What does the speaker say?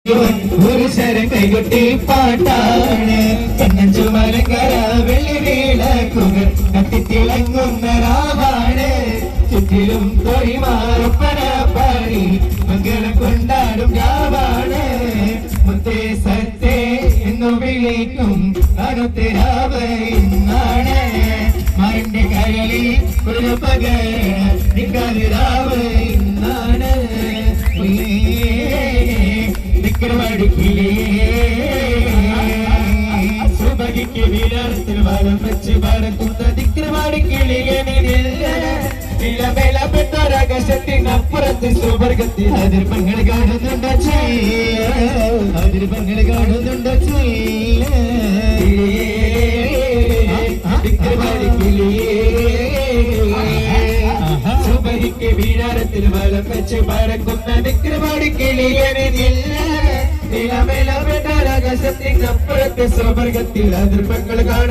ഒരു ശരം കൈകൊട്ടി പാട്ടാണ് കണ്ണഞ്ചു മലങ്കര വെള്ളി വീളക്കുകൾ കത്തിത്തിളങ്ങുന്ന രാവാണ് ചുറ്റിലും തൊഴിമാറപ്പന പാടി മംഗളം കൊണ്ടാടും രാവാണ് മുത്തേ സത്തേ എന്നു വിളിക്കും കറുത്തെ രാവ് ഇന്നാണ് മരന്റെ കരളിൽ ഒരു പകൽ രാവ് ഇന്നാണ് സുബഹിക്ക് വീരത്തിൽ വലം വെച്ച് പറക്കുന്ന നിലവിലപ്പെട്ടൊരാകാശത്തിനപ്പുറത്ത് സുവർഗത്തിൽ അതിർപ്പങ്ങൾ കാണുന്നുണ്ട് അതിർപ്പങ്ങൾ കാണുന്നുണ്ട് സുബഹിക്ക് വീരത്തിൽ വലം വെച്ച് പറക്കുന്ന വിക്രമാടി കിളിയനില്ല നിലവിലപ്പെട്ടൊരാകാശത്തിനപ്പുറത്ത് സുവർഗത്തിൽ അതിർപ്പങ്ങൾ കാണും